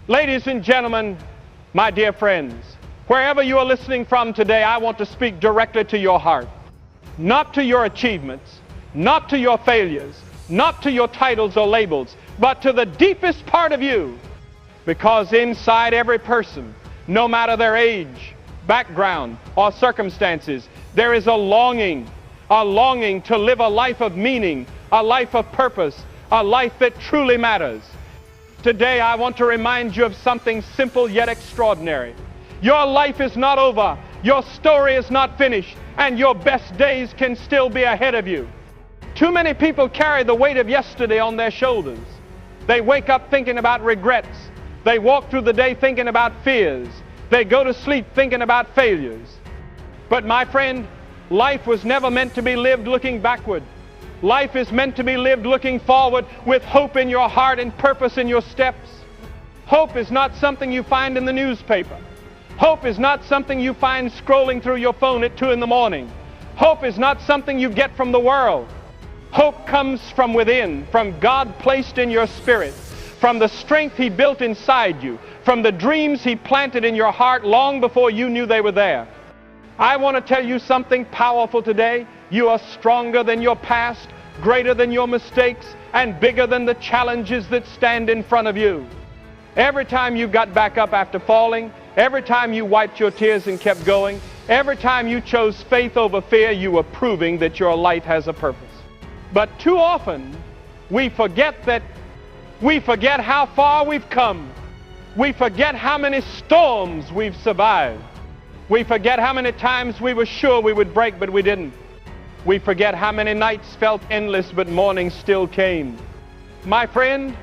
Ladies and gentlemen, my dear friends, wherever you are listening from today, I want to speak directly to your heart. Not to your achievements, not to your failures, not to your titles or labels, but to the deepest part of you. Because inside every person, no matter their age, background, or circumstances, there is a longing to live a life of meaning, a life of purpose, a life that truly matters. Today I want to remind you of something simple yet extraordinary. Your life is not over, your story is not finished, and your best days can still be ahead of you. Too many people carry the weight of yesterday on their shoulders. They wake up thinking about regrets. They walk through the day thinking about fears. They go to sleep thinking about failures. But my friend, life was never meant to be lived looking backward. Life is meant to be lived looking forward with hope in your heart and purpose in your steps. Hope is not something you find in the newspaper. Hope is not something you find scrolling through your phone at 2 in the morning. Hope is not something you get from the world. Hope comes from within, from God placed in your spirit, from the strength He built inside you, from the dreams He planted in your heart long before you knew they were there. I want to tell you something powerful today. You are stronger than your past, greater than your mistakes, and bigger than the challenges that stand in front of you. Every time you got back up after falling, every time you wiped your tears and kept going, every time you chose faith over fear, you were proving that your life has a purpose. But too often, we forget how far we've come. We forget how many storms we've survived. We forget how many times we were sure we would break, but we didn't. We forget how many nights felt endless, but morning still came. My friend,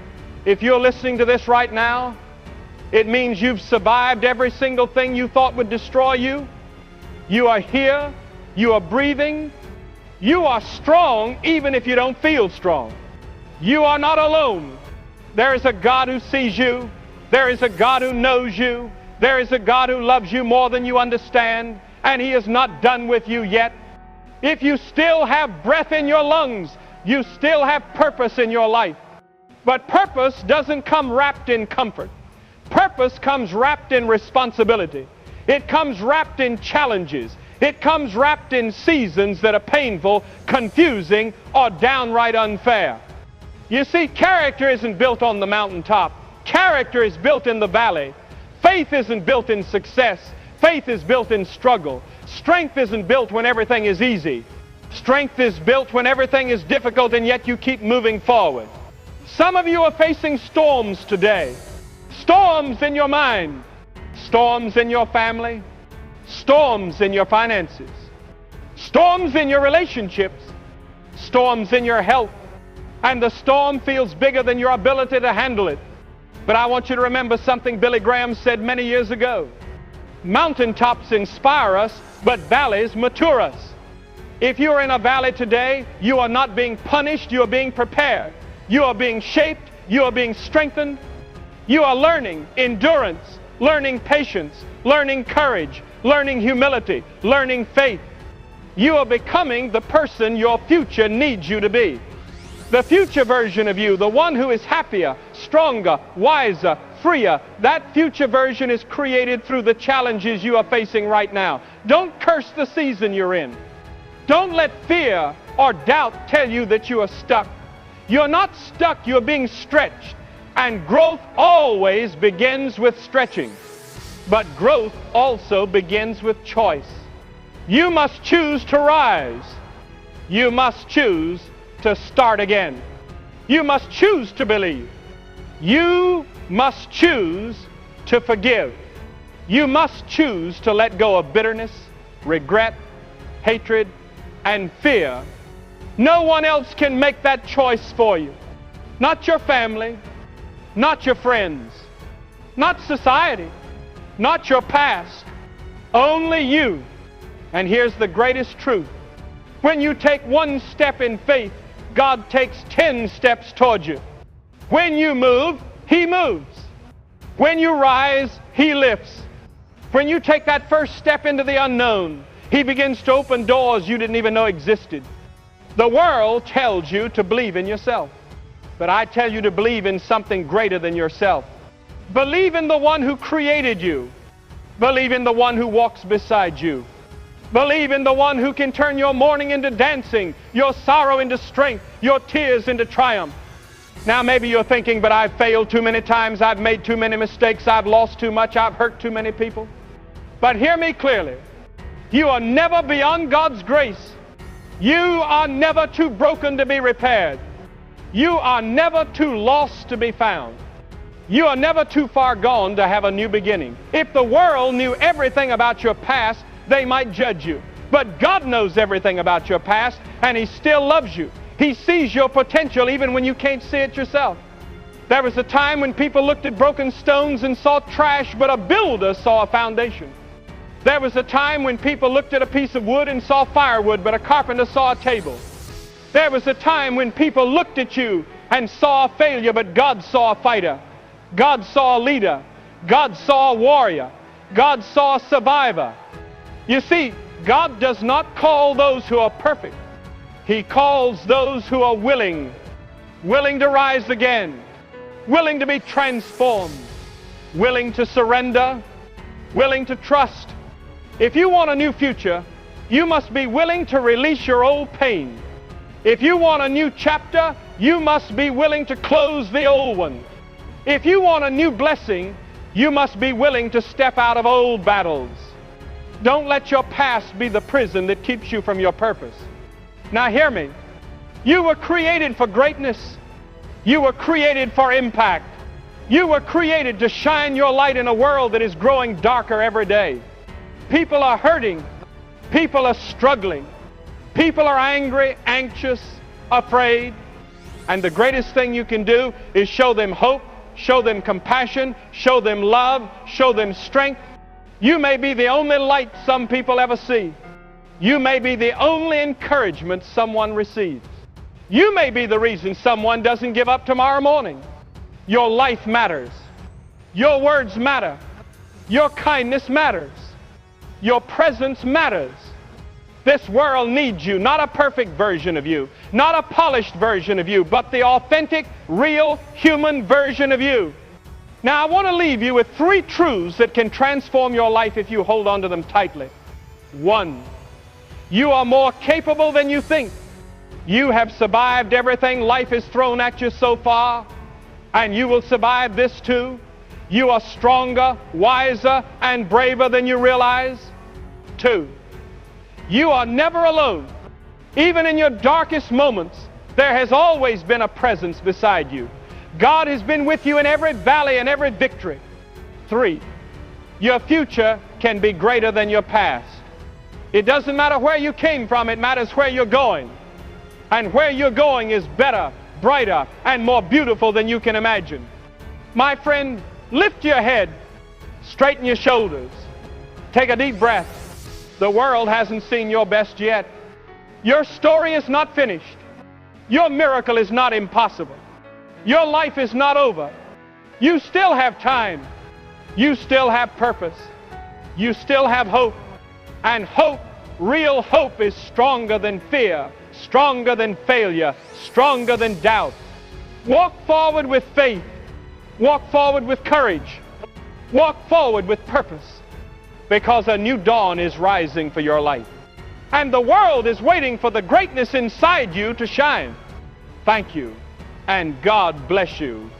if you're listening to this right now, it means you've survived every single thing you thought would destroy you. You are here. You are breathing. You are strong even if you don't feel strong. You are not alone. There is a God who sees you. There is a God who knows you. There is a God who loves you more than you understand, and He is not done with you yet. If you still have breath in your lungs, you still have purpose in your life. But purpose doesn't come wrapped in comfort. Purpose comes wrapped in responsibility. It comes wrapped in challenges. It comes wrapped in seasons that are painful, confusing, or downright unfair. You see, character isn't built on the mountaintop. Character is built in the valley. Faith isn't built in success. Faith is built in struggle. Strength isn't built when everything is easy. Strength is built when everything is difficult, and yet you keep moving forward. Some of you are facing storms today. Storms in your mind. Storms in your family. Storms in your finances. Storms in your relationships. Storms in your health. And the storm feels bigger than your ability to handle it. But I want you to remember something Billy Graham said many years ago. Mountaintops inspire us, but valleys mature us. If you are in a valley today, you are not being punished, you are being prepared. You are being shaped, you are being strengthened. You are learning endurance, learning patience, learning courage, learning humility, learning faith. You are becoming the person your future needs you to be. The future version of you, the one who is happier, stronger, wiser, freer, that future version is created through the challenges you are facing right now. Don't curse the season you're in. Don't let fear or doubt tell you that you are stuck. You're not stuck, you're being stretched. And growth always begins with stretching. But growth also begins with choice. You must choose to rise. You must choose to start again. You must choose to believe. You must choose to forgive. You must choose to let go of bitterness, regret, hatred, and fear. No one else can make that choice for you. Not your family, not your friends, not society, not your past. Only you. And here's the greatest truth. When you take one step in faith, God takes 10 steps toward you. When you move, He moves. When you rise, He lifts. When you take that first step into the unknown, He begins to open doors you didn't even know existed. The world tells you to believe in yourself. But I tell you to believe in something greater than yourself. Believe in the one who created you. Believe in the one who walks beside you. Believe in the one who can turn your mourning into dancing, your sorrow into strength, your tears into triumph. Now maybe you're thinking, but I've failed too many times, I've made too many mistakes, I've lost too much, I've hurt too many people. But hear me clearly. You are never beyond God's grace. You are never too broken to be repaired. You are never too lost to be found. You are never too far gone to have a new beginning. If the world knew everything about your past, they might judge you. But God knows everything about your past, and He still loves you. He sees your potential even when you can't see it yourself. There was a time when people looked at broken stones and saw trash, but a builder saw a foundation. There was a time when people looked at a piece of wood and saw firewood, but a carpenter saw a table. There was a time when people looked at you and saw a failure, but God saw a fighter. God saw a leader. God saw a warrior. God saw a survivor. You see, God does not call those who are perfect. He calls those who are willing to rise again, willing to be transformed, willing to surrender, willing to trust. If you want a new future, you must be willing to release your old pain. If you want a new chapter, you must be willing to close the old one. If you want a new blessing, you must be willing to step out of old battles. Don't let your past be the prison that keeps you from your purpose. Now hear me. You were created for greatness. You were created for impact. You were created to shine your light in a world that is growing darker every day. People are hurting. People are struggling. People are angry, anxious, afraid. And the greatest thing you can do is show them hope, show them compassion, show them love, show them strength. You may be the only light some people ever see. You may be the only encouragement someone receives. You may be the reason someone doesn't give up tomorrow morning. Your life matters. Your words matter. Your kindness matters. Your presence matters. This world needs you, not a perfect version of you, not a polished version of you, but the authentic, real, human version of you. Now, I want to leave you with 3 truths that can transform your life if you hold on to them tightly. 1, you are more capable than you think. You have survived everything life has thrown at you so far, and you will survive this too. You are stronger, wiser, and braver than you realize. 2, you are never alone. Even in your darkest moments, there has always been a presence beside you. God has been with you in every valley and every victory. 3, your future can be greater than your past. It doesn't matter where you came from, it matters where you're going. And where you're going is better, brighter, and more beautiful than you can imagine. My friend, lift your head, straighten your shoulders, take a deep breath. The world hasn't seen your best yet. Your story is not finished. Your miracle is not impossible. Your life is not over. You still have time. You still have purpose. You still have hope. And hope, real hope, is stronger than fear, stronger than failure, stronger than doubt. Walk forward with faith. Walk forward with courage. Walk forward with purpose, because a new dawn is rising for your life. And the world is waiting for the greatness inside you to shine. Thank you, and God bless you.